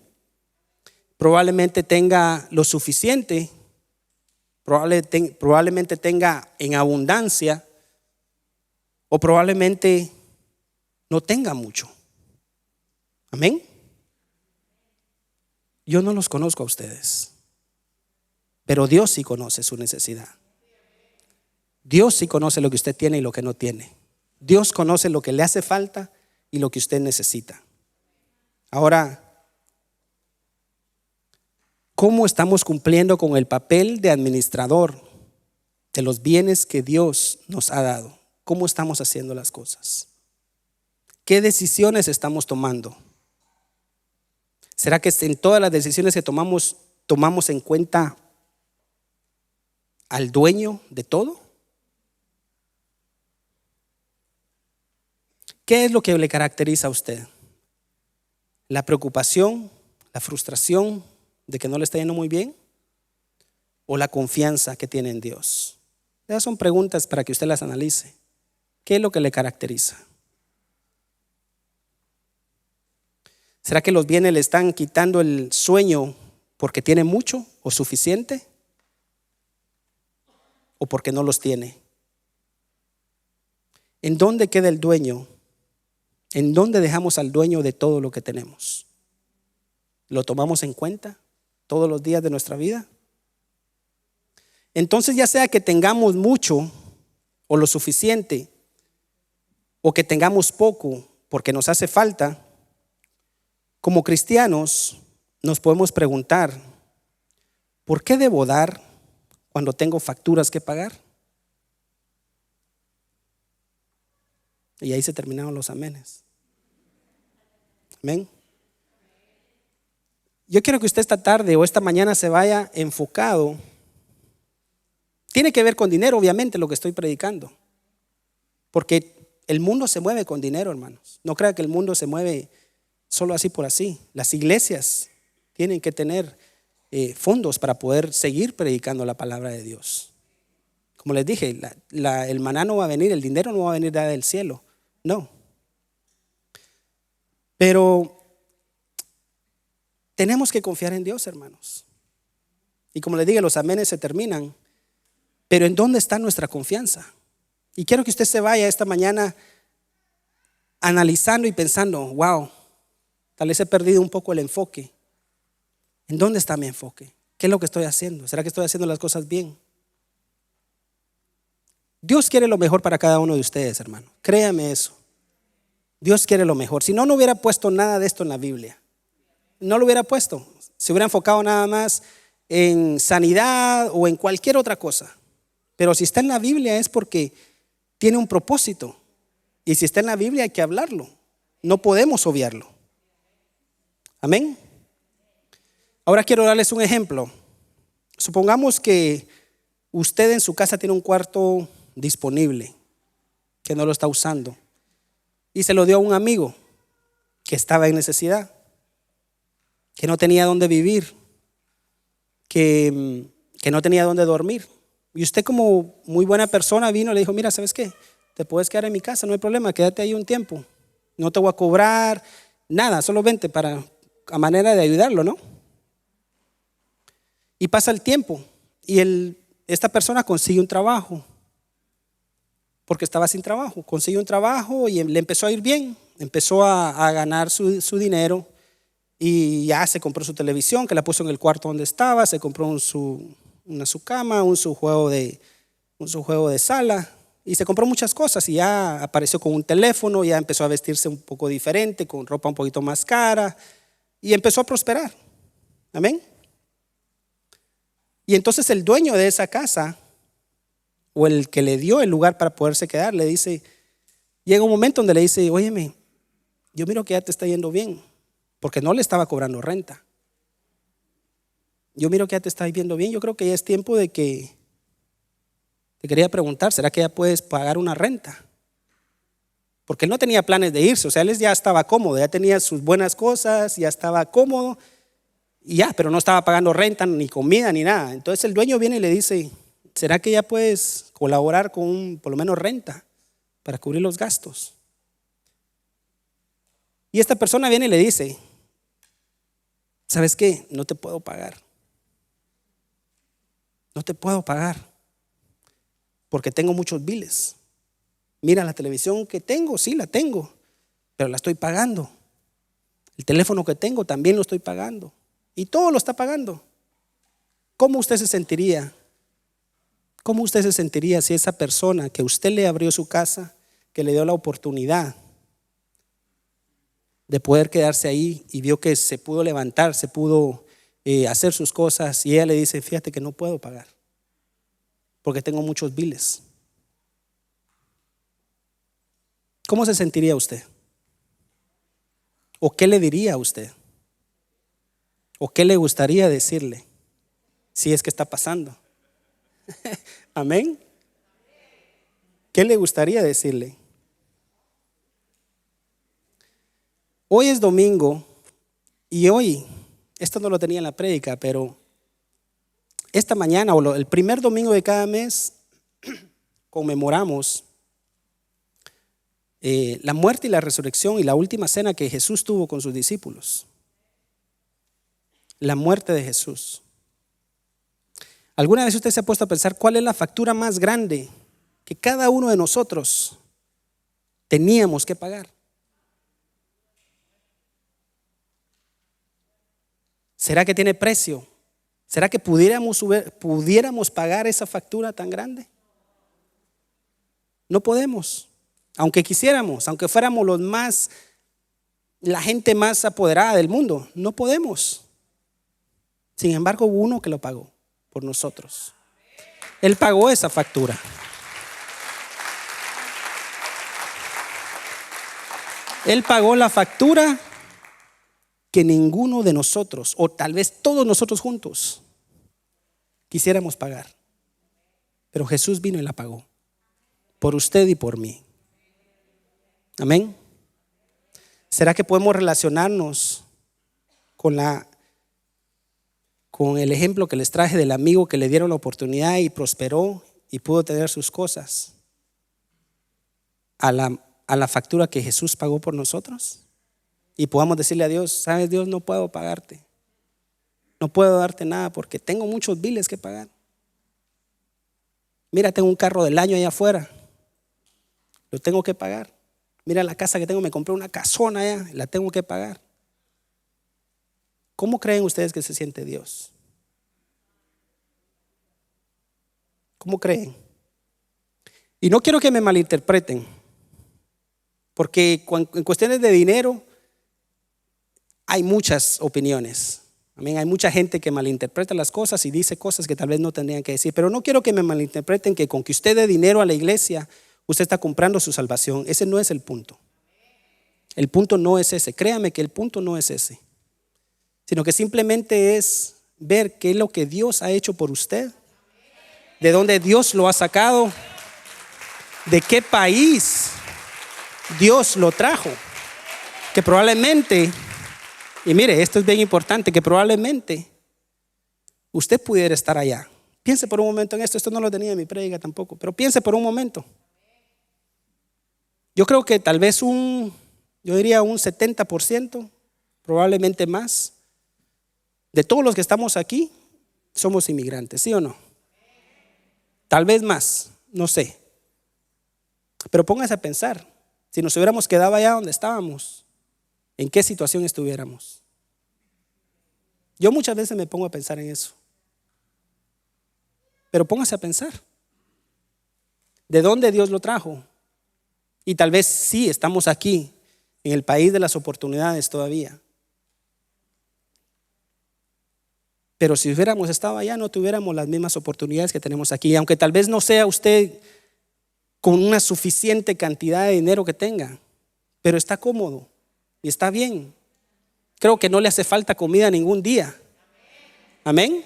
Probablemente tenga lo suficiente, probablemente tenga en abundancia, o probablemente no tenga mucho. Amén. Yo no los conozco a ustedes, pero Dios sí conoce su necesidad. Dios sí conoce lo que usted tiene y lo que no tiene. Dios conoce lo que le hace falta y lo que usted necesita. Ahora, ¿cómo estamos cumpliendo con el papel de administrador de los bienes que Dios nos ha dado? ¿Cómo estamos haciendo las cosas? ¿Qué decisiones estamos tomando? ¿Será que en todas las decisiones que tomamos en cuenta al dueño de todo? ¿Qué es lo que le caracteriza a usted? ¿La preocupación, la frustración de que no le está yendo muy bien? ¿O la confianza que tiene en Dios? Esas son preguntas para que usted las analice. ¿Qué es lo que le caracteriza? ¿Será que los bienes le están quitando el sueño porque tiene mucho o suficiente? ¿O porque no los tiene? ¿En dónde queda el dueño? ¿En dónde dejamos al dueño de todo lo que tenemos? ¿Lo tomamos en cuenta todos los días de nuestra vida? Entonces, ya sea que tengamos mucho o lo suficiente, o que tengamos poco porque nos hace falta, como cristianos nos podemos preguntar, ¿por qué debo dar cuando tengo facturas que pagar? Y ahí se terminaron los amenes. Amén. Yo quiero que usted esta tarde o esta mañana se vaya enfocado. Tiene que ver con dinero, obviamente, lo que estoy predicando. Porque el mundo se mueve con dinero, hermanos. No crea que el mundo se mueve solo así por así. Las iglesias tienen que tener fondos para poder seguir predicando la palabra de Dios. Como les dije, el maná no va a venir, el dinero no va a venir del cielo. No. Pero tenemos que confiar en Dios, hermanos. Y como les dije, los amenes se terminan. Pero ¿en dónde está nuestra confianza? Y quiero que usted se vaya esta mañana analizando y pensando, wow, tal vez he perdido un poco el enfoque. ¿En dónde está mi enfoque? ¿Qué es lo que estoy haciendo? ¿Será que estoy haciendo las cosas bien? Dios quiere lo mejor para cada uno de ustedes, hermano. Créame eso. Dios quiere lo mejor. Si no, no hubiera puesto nada de esto en la Biblia. No lo hubiera puesto. Se hubiera enfocado nada más en sanidad o en cualquier otra cosa. Pero si está en la Biblia es porque tiene un propósito. Y si está en la Biblia hay que hablarlo. No podemos obviarlo. Amén. Ahora quiero darles un ejemplo. Supongamos que usted en su casa tiene un cuarto disponible que no lo está usando y se lo dio a un amigo que estaba en necesidad, que no tenía dónde vivir, que no tenía dónde dormir. Y usted, como muy buena persona, vino y le dijo, mira, ¿sabes qué? Te puedes quedar en mi casa, no hay problema, quédate ahí un tiempo. No te voy a cobrar nada, solo vente a manera de ayudarlo, ¿no? Y pasa el tiempo y esta persona consigue un trabajo, porque estaba sin trabajo. Consigue un trabajo y le empezó a ir bien, empezó a ganar su dinero y ya se compró su televisión, que la puso en el cuarto donde estaba, se compró su cama, su juego de sala, y se compró muchas cosas y ya apareció con un teléfono, ya empezó a vestirse un poco diferente, con ropa un poquito más cara y empezó a prosperar. Amén. Y entonces el dueño de esa casa, o el que le dio el lugar para poderse quedar, le dice, llega un momento donde le dice, óyeme, yo miro que ya te está yendo bien, porque no le estaba cobrando renta. Yo miro que ya te está yendo bien, yo creo que ya es tiempo de que, te quería preguntar, ¿será que ya puedes pagar una renta? Porque él no tenía planes de irse, o sea, él ya estaba cómodo, ya tenía sus buenas cosas, ya estaba cómodo, y ya, pero no estaba pagando renta, ni comida, ni nada. Entonces el dueño viene y le dice, ¿será que ya puedes colaborar con por lo menos renta para cubrir los gastos? Y esta persona viene y le dice, ¿sabes qué? No te puedo pagar. No te puedo pagar porque tengo muchos biles. Mira, la televisión que tengo, sí la tengo, pero la estoy pagando. El teléfono que tengo también lo estoy pagando. Y todo lo está pagando. ¿Cómo usted se sentiría? ¿Cómo usted se sentiría si esa persona que usted le abrió su casa, que le dio la oportunidad de poder quedarse ahí y vio que se pudo levantar, se pudo hacer sus cosas, y ella le dice, fíjate que no puedo pagar porque tengo muchos biles? ¿Cómo se sentiría usted? ¿O qué le diría a usted? ¿O qué le gustaría decirle si es que está pasando? Amén. ¿Qué le gustaría decirle? Hoy es domingo y hoy, esto no lo tenía en la prédica, pero esta mañana o el primer domingo de cada mes conmemoramos la muerte y la resurrección y la última cena que Jesús tuvo con sus discípulos. La muerte de Jesús. ¿Alguna vez usted se ha puesto a pensar cuál es la factura más grande que cada uno de nosotros teníamos que pagar? ¿Será que tiene precio? ¿Será que pudiéramos pagar esa factura tan grande? No podemos. Aunque quisiéramos, aunque fuéramos la gente más apoderada del mundo, no podemos. Sin embargo, hubo uno que lo pagó por nosotros. Él pagó esa factura. Él pagó la factura que ninguno de nosotros, o tal vez todos nosotros juntos, quisiéramos pagar. Pero Jesús vino y la pagó por usted y por mí. Amén. ¿Será que podemos relacionarnos con el ejemplo que les traje del amigo que le dieron la oportunidad y prosperó y pudo tener sus cosas a la factura que Jesús pagó por nosotros? Y podamos decirle a Dios, sabes Dios, no puedo pagarte, no puedo darte nada porque tengo muchos biles que pagar. Mira, tengo un carro del año allá afuera, lo tengo que pagar. Mira la casa que tengo, me compré una casona allá, la tengo que pagar. ¿Cómo creen ustedes que se siente Dios? ¿Cómo creen? Y no quiero que me malinterpreten, porque en cuestiones de dinero hay muchas opiniones. Amén. Hay mucha gente que malinterpreta las cosas y dice cosas que tal vez no tendrían que decir. Pero no quiero que me malinterpreten que con que usted dé dinero a la iglesia, usted está comprando su salvación. Ese no es el punto. El punto no es ese. Créame que el punto no es ese. Sino que simplemente es ver qué es lo que Dios ha hecho por usted. De dónde Dios lo ha sacado. De qué país Dios lo trajo. Que probablemente, y mire, esto es bien importante, que probablemente usted pudiera estar allá. Piense por un momento en esto. Esto no lo tenía en mi prédica tampoco, pero piense por un momento. Yo creo que tal vez yo diría un 70%, probablemente más, de todos los que estamos aquí somos inmigrantes, ¿sí o no? Tal vez más, no sé. Pero póngase a pensar, si nos hubiéramos quedado allá donde estábamos, ¿en qué situación estuviéramos? Yo muchas veces me pongo a pensar en eso. Pero póngase a pensar, ¿de dónde Dios lo trajo? Y tal vez sí estamos aquí, en el país de las oportunidades todavía. Pero si hubiéramos estado allá, no tuviéramos las mismas oportunidades que tenemos aquí. Aunque tal vez no sea usted con una suficiente cantidad de dinero que tenga, pero está cómodo y está bien. Creo que no le hace falta comida ningún día. Amén.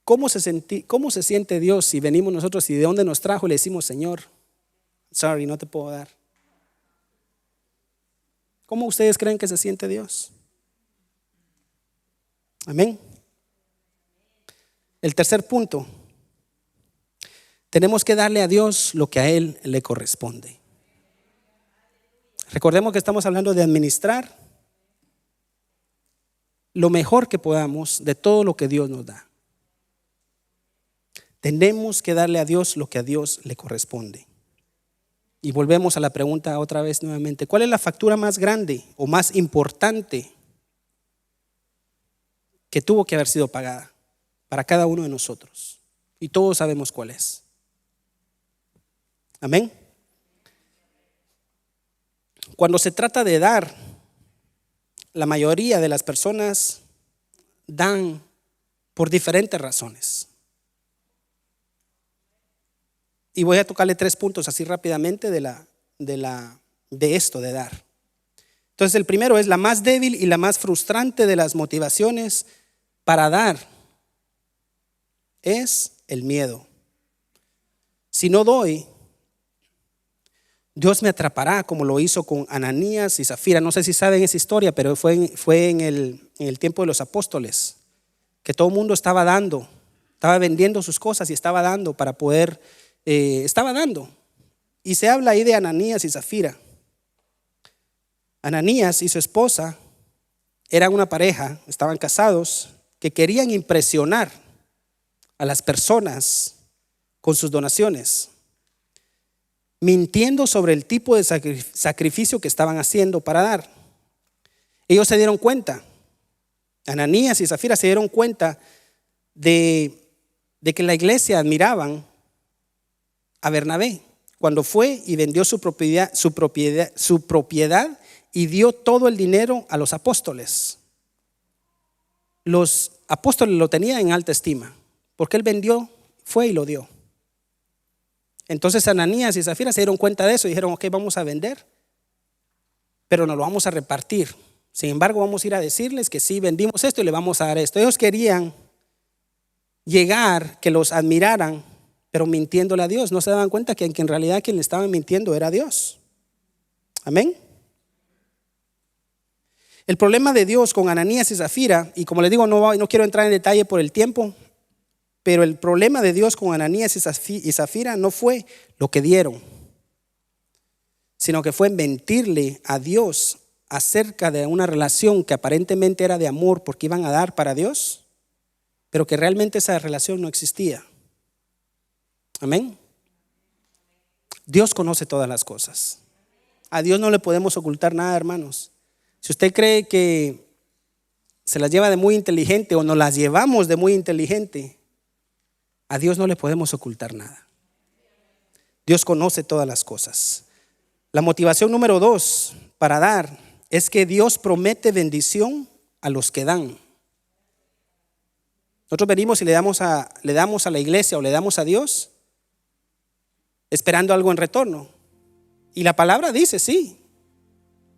¿Cómo se siente Dios si venimos nosotros y de dónde nos trajo y le decimos, Señor, sorry, no te puedo dar? ¿Cómo ustedes creen que se siente Dios? Amén. El tercer punto, tenemos que darle a Dios lo que a Él le corresponde. Recordemos que estamos hablando de administrar lo mejor que podamos de todo lo que Dios nos da. Tenemos que darle a Dios lo que a Dios le corresponde. Y volvemos a la pregunta otra vez nuevamente. ¿Cuál es la factura más grande o más importante que tuvo que haber sido pagada para cada uno de nosotros? Y todos sabemos cuál es. Amén. Cuando se trata de dar, la mayoría de las personas dan por diferentes razones. Y voy a tocarle 3 puntos así rápidamente de esto de dar. Entonces el primero es la más débil y la más frustrante de las motivaciones para dar es el miedo. Si no doy, Dios me atrapará como lo hizo con Ananías y Zafira. No sé si saben esa historia, pero fue en el tiempo de los apóstoles, que todo el mundo estaba dando, estaba vendiendo sus cosas y estaba dando para poder, estaba dando. Y se habla ahí de Ananías y Zafira. Ananías y su esposa eran una pareja, estaban casados, que querían impresionar a las personas con sus donaciones, mintiendo sobre el tipo de sacrificio que estaban haciendo para dar. Ellos se dieron cuenta, Ananías y Zafira se dieron cuenta de que la iglesia admiraban a Bernabé cuando fue y vendió su propiedad y dio todo el dinero a los apóstoles. Los apóstoles lo tenían en alta estima porque él vendió, fue y lo dio. Entonces Ananías y Zafira se dieron cuenta de eso y dijeron: ok, vamos a vender, pero nos lo vamos a repartir. Sin embargo, vamos a ir a decirles que sí, vendimos esto y le vamos a dar esto. Ellos querían llegar, que los admiraran, pero mintiéndole a Dios. No se daban cuenta que en realidad quien le estaban mintiendo era Dios. Amén. El problema de Dios con Ananías y Zafira, y como les digo, no quiero entrar en detalle por el tiempo, pero el problema de Dios con Ananías y Zafira no fue lo que dieron, sino que fue mentirle a Dios acerca de una relación que aparentemente era de amor porque iban a dar para Dios, pero que realmente esa relación no existía. Amén. Dios conoce todas las cosas. A Dios no le podemos ocultar nada, hermanos. Si usted cree que se las lleva de muy inteligente o nos las llevamos de muy inteligente, a Dios no le podemos ocultar nada. Dios conoce todas las cosas. La motivación número 2 para dar es que Dios promete bendición a los que dan. Nosotros venimos y le damos a la iglesia o le damos a Dios esperando algo en retorno. Y la palabra dice, sí,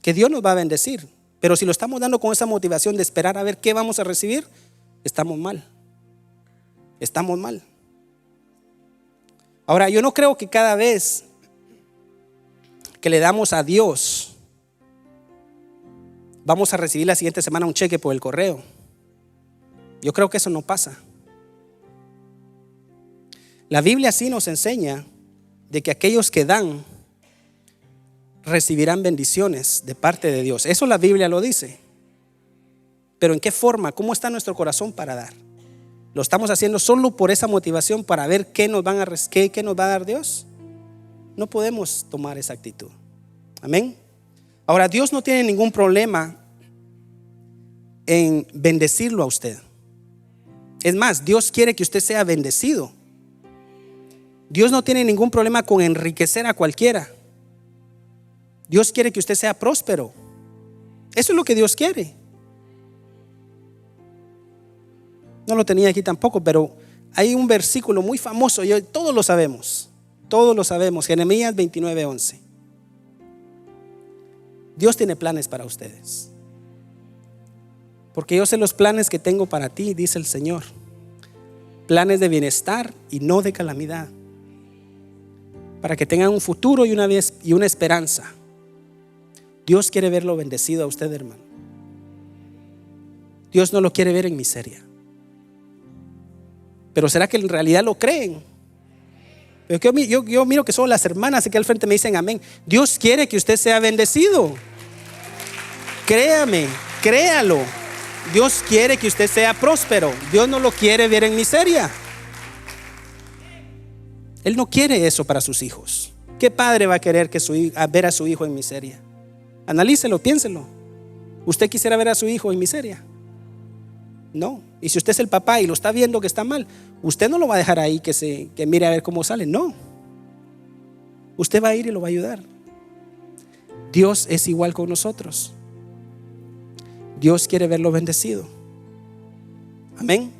que Dios nos va a bendecir. Pero si lo estamos dando con esa motivación de esperar a ver qué vamos a recibir, estamos mal. Estamos mal. Ahora, yo no creo que cada vez que le damos a Dios vamos a recibir la siguiente semana un cheque por el correo. Yo creo que eso no pasa. La Biblia sí nos enseña de que aquellos que dan recibirán bendiciones de parte de Dios. Eso la Biblia lo dice. Pero ¿en qué forma? ¿Cómo está nuestro corazón para dar? ¿Lo estamos haciendo solo por esa motivación para ver qué nos va a dar Dios? No podemos tomar esa actitud. Amén. Ahora, Dios no tiene ningún problema en bendecirlo a usted. Es más, Dios quiere que usted sea bendecido. Dios no tiene ningún problema con enriquecer a cualquiera. Dios quiere que usted sea próspero. Eso es lo que Dios quiere. No lo tenía aquí tampoco, pero hay un versículo muy famoso, todos lo sabemos, Jeremías 29:11. Dios tiene planes para ustedes. Porque yo sé los planes que tengo para ti, dice el Señor. Planes de bienestar y no de calamidad. Para que tengan un futuro y una esperanza. Dios quiere verlo bendecido a usted, hermano. Dios no lo quiere ver en miseria. Pero ¿será que en realidad lo creen? Yo miro que solo las hermanas aquí al frente me dicen amén. Dios quiere que usted sea bendecido. Créame, créalo. Dios quiere que usted sea próspero. Dios no lo quiere ver en miseria. Él no quiere eso para sus hijos. ¿Qué padre va a querer ver a su hijo en miseria? Analícelo, piénselo. ¿Usted quisiera ver a su hijo en miseria? No. Y si usted es el papá y lo está viendo que está mal, usted no lo va a dejar ahí que mire a ver cómo sale. No. Usted va a ir y lo va a ayudar. Dios es igual con nosotros. Dios quiere verlo bendecido. Amén.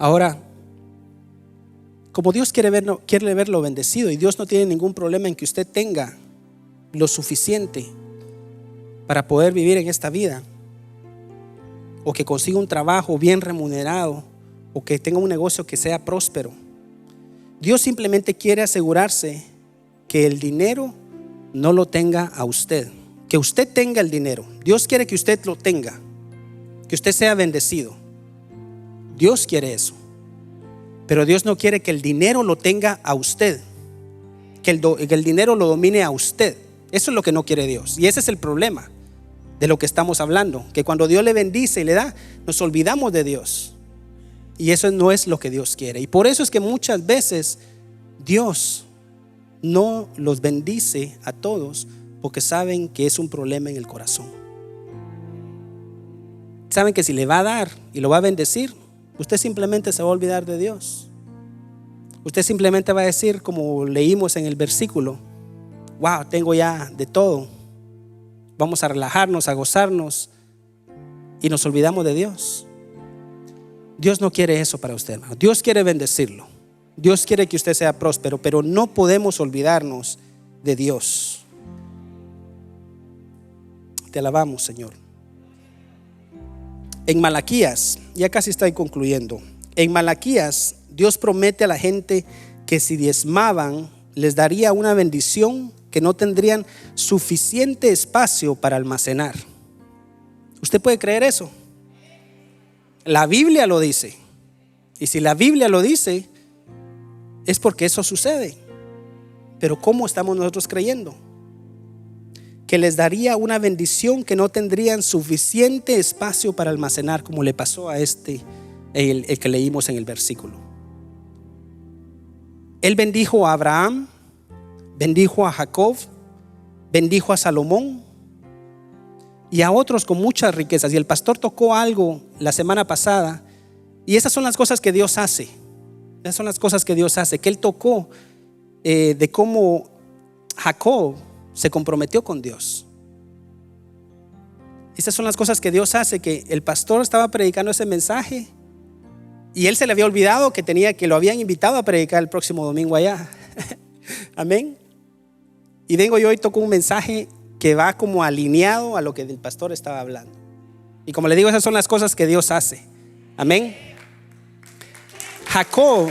Ahora, como Dios quiere verlo bendecido, y Dios no tiene ningún problema en que usted tenga lo suficiente para poder vivir en esta vida, o que consiga un trabajo bien remunerado, o que tenga un negocio que sea próspero. Dios simplemente quiere asegurarse que el dinero no lo tenga a usted, que usted tenga el dinero. Dios quiere que usted lo tenga, que usted sea bendecido. Dios quiere eso. Pero Dios no quiere que el dinero lo tenga a usted, que el dinero lo domine a usted. Eso es lo que no quiere Dios. Y ese es el problema de lo que estamos hablando, que cuando Dios le bendice y le da, nos olvidamos de Dios. Y eso no es lo que Dios quiere. Y por eso es que muchas veces Dios no los bendice a todos, porque saben que es un problema en el corazón. Saben que si le va a dar y lo va a bendecir, usted simplemente se va a olvidar de Dios. Usted simplemente va a decir, como leímos en el versículo: wow, tengo ya de todo. Vamos a relajarnos, a gozarnos, y nos olvidamos de Dios. Dios no quiere eso para usted, hermano. Dios quiere bendecirlo. Dios quiere que usted sea próspero, pero no podemos olvidarnos de Dios. Te alabamos, Señor. En Malaquías, ya casi estoy concluyendo. En Malaquías, Dios promete a la gente que si diezmaban, les daría una bendición que no tendrían suficiente espacio para almacenar. ¿Usted puede creer eso? La Biblia lo dice. Y si la Biblia lo dice, es porque eso sucede. Pero ¿cómo estamos nosotros creyendo? Que les daría una bendición que no tendrían suficiente espacio para almacenar, como le pasó a el que leímos en el versículo. Él bendijo a Abraham, bendijo a Jacob, bendijo a Salomón y a otros con muchas riquezas. Y el pastor tocó algo la semana pasada, y esas son las cosas que Dios hace. Esas son las cosas que Dios hace, que Él tocó de cómo Jacob se comprometió con Dios. Esas son las cosas que Dios hace, que el pastor estaba predicando ese mensaje y él se le había olvidado que lo habían invitado a predicar el próximo domingo allá. Amén. Y vengo yo y toco un mensaje que va como alineado a lo que el pastor estaba hablando. Y como le digo, esas son las cosas que Dios hace. Amén. Jacob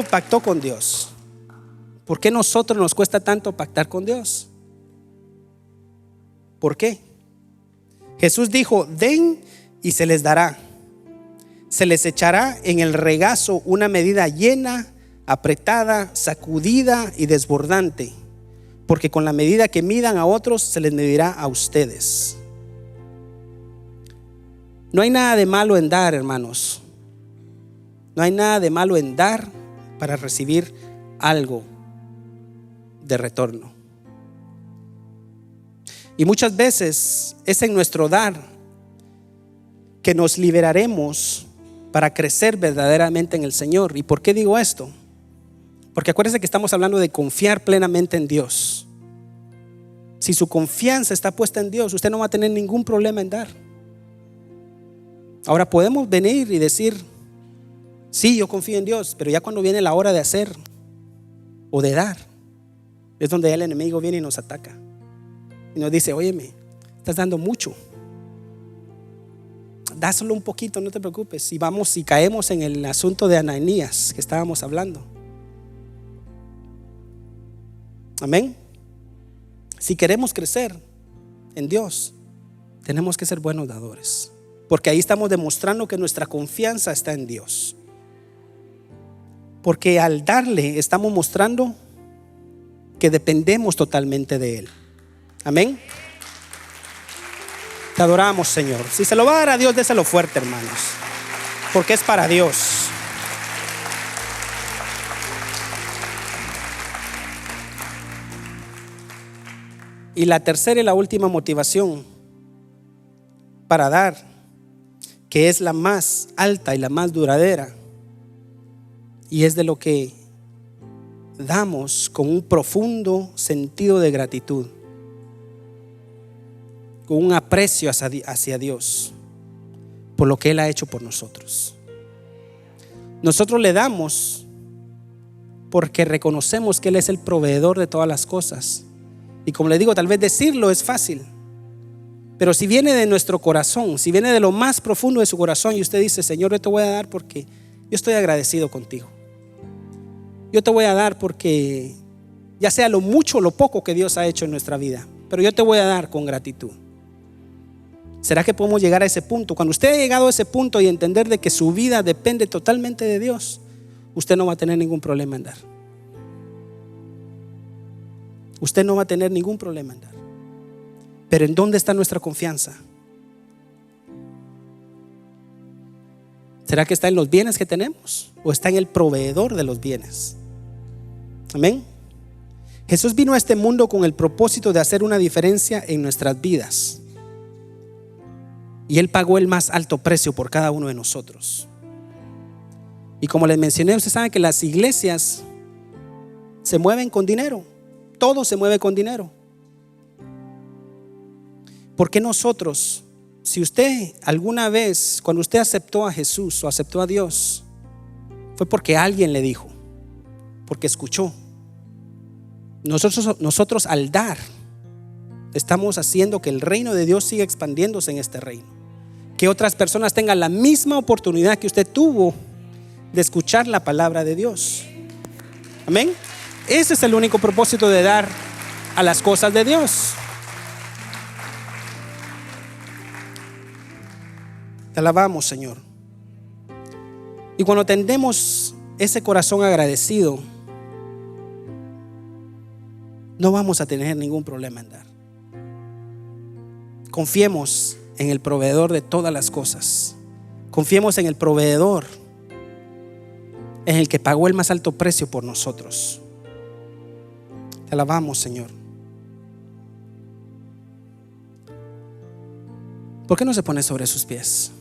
pactó con Dios. ¿Por qué nosotros nos cuesta tanto pactar con Dios? ¿Por qué? Jesús dijo: den y se les dará. Se les echará en el regazo una medida llena, apretada, sacudida y desbordante, porque con la medida que midan a otros se les medirá a ustedes. No hay nada de malo en dar, hermanos. No hay nada de malo en dar para recibir algo de retorno. Y muchas veces es en nuestro dar que nos liberaremos para crecer verdaderamente en el Señor. ¿Y por qué digo esto? Porque acuérdense que estamos hablando de confiar plenamente en Dios. Si su confianza está puesta en Dios, usted no va a tener ningún problema en dar. Ahora podemos venir y decir: sí, yo confío en Dios, pero ya cuando viene la hora de hacer o de dar, es donde el enemigo viene y nos ataca y nos dice: óyeme, estás dando mucho, dáselo un poquito, no te preocupes. Y caemos en el asunto de Ananías que estábamos hablando. Amén. Si queremos crecer en Dios, tenemos que ser buenos dadores, porque ahí estamos demostrando que nuestra confianza está en Dios. Porque al darle estamos mostrando que dependemos totalmente de Él. Amén. Te adoramos, Señor. Si se lo va a dar a Dios, déselo fuerte, hermanos, porque es para Dios. Y la tercera y la última motivación para dar, que es la más alta y la más duradera, y es de lo que damos con un profundo sentido de gratitud, con un aprecio hacia Dios por lo que Él ha hecho por nosotros. Nosotros le damos porque reconocemos que Él es el proveedor de todas las cosas. Y como le digo, tal vez decirlo es fácil, pero si viene de nuestro corazón, si viene de lo más profundo de su corazón, y usted dice: Señor, yo te voy a dar porque yo estoy agradecido contigo. Yo te voy a dar porque ya sea lo mucho o lo poco que Dios ha hecho en nuestra vida, pero yo te voy a dar con gratitud. ¿Será que podemos llegar a ese punto? Cuando usted ha llegado a ese punto y entender de que su vida depende totalmente de Dios, usted no va a tener ningún problema en dar. Usted no va a tener ningún problema en dar. Pero ¿en dónde está nuestra confianza? ¿Será que está en los bienes que tenemos o está en el proveedor de los bienes? Amén. Jesús vino a este mundo con el propósito de hacer una diferencia en nuestras vidas. Y Él pagó el más alto precio por cada uno de nosotros. Y como les mencioné, ustedes saben que las iglesias se mueven con dinero. Todo se mueve con dinero. ¿Por qué nosotros, si usted alguna vez, cuando usted aceptó a Jesús o aceptó a Dios, fue porque alguien le dijo, porque escuchó? Nosotros al dar, estamos haciendo que el reino de Dios siga expandiéndose en este reino. Que otras personas tengan la misma oportunidad que usted tuvo de escuchar la palabra de Dios. Amén. Ese es el único propósito de dar a las cosas de Dios. Te alabamos, Señor. Y cuando tendemos ese corazón agradecido, no vamos a tener ningún problema en dar. Confiemos en el proveedor de todas las cosas. Confiemos en el proveedor, en el que pagó el más alto precio por nosotros. Te alabamos, Señor. ¿Por qué no se pone sobre sus pies?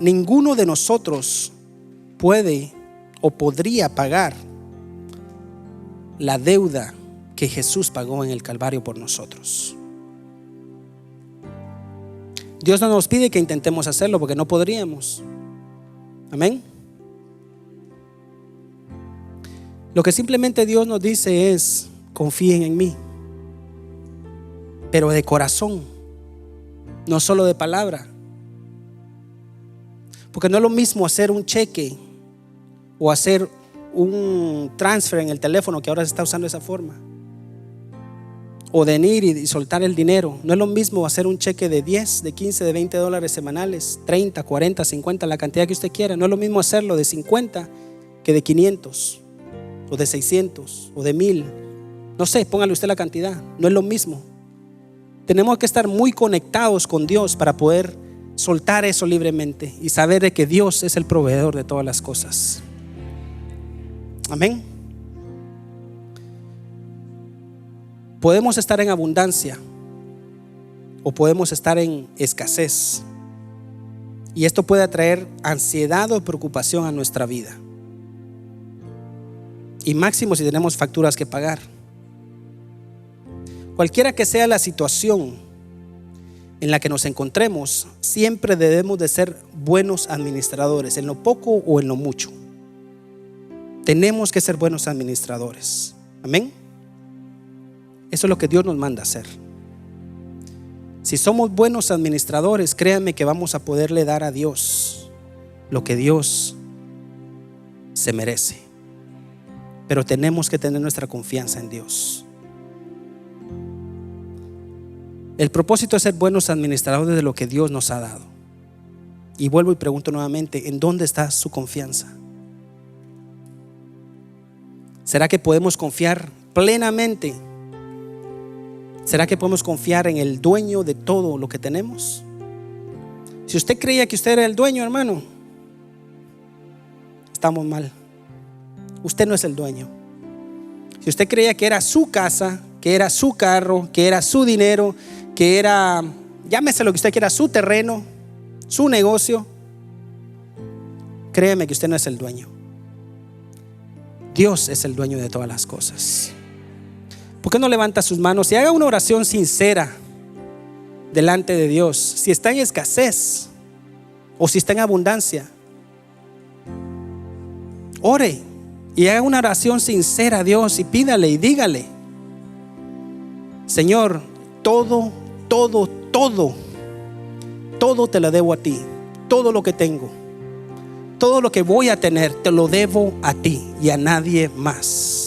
Ninguno de nosotros puede o podría pagar la deuda que Jesús pagó en el Calvario por nosotros. Dios no nos pide que intentemos hacerlo porque no podríamos. Amén. Lo que simplemente Dios nos dice es: confíen en mí, pero de corazón, no solo de palabra. Porque no es lo mismo hacer un cheque o hacer un transfer en el teléfono, que ahora se está usando de esa forma, o de ir y soltar el dinero. No es lo mismo hacer un cheque de 10, de 15, de 20 dólares semanales, 30, 40, 50, la cantidad que usted quiera. No es lo mismo hacerlo de 50 que de 500 o de 600 o de 1000. No sé, póngale usted la cantidad. No es lo mismo. Tenemos que estar muy conectados con Dios para poder soltar eso libremente y saber de que Dios es el proveedor de todas las cosas. Amén. Podemos estar en abundancia o podemos estar en escasez, y esto puede traer ansiedad o preocupación a nuestra vida, y máximo si tenemos facturas que pagar. Cualquiera que sea la situación en la que nos encontremos, siempre debemos de ser buenos administradores, en lo poco o en lo mucho. Tenemos que ser buenos administradores. Amén. Eso es lo que Dios nos manda hacer. Si somos buenos administradores, créanme que vamos a poderle dar a Dios lo que Dios se merece. Pero tenemos que tener nuestra confianza en Dios. El propósito es ser buenos administradores de lo que Dios nos ha dado. Y vuelvo y pregunto nuevamente: ¿en dónde está su confianza? ¿Será que podemos confiar plenamente ¿Será que podemos confiar en el dueño de todo lo que tenemos? Si usted creía que usted era el dueño, hermano, estamos mal. Usted no es el dueño. Si usted creía que era su casa, que era su carro, que era su dinero, que era, llámese lo que usted quiera, su terreno, su negocio, créeme que usted no es el dueño. Dios es el dueño de todas las cosas. ¿Por qué no levanta sus manos y haga una oración sincera delante de Dios? Si está en escasez o si está en abundancia, ore y haga una oración sincera a Dios y pídale y dígale: Señor, todo te lo debo a ti. Todo lo que tengo, todo lo que voy a tener, te lo debo a ti y a nadie más.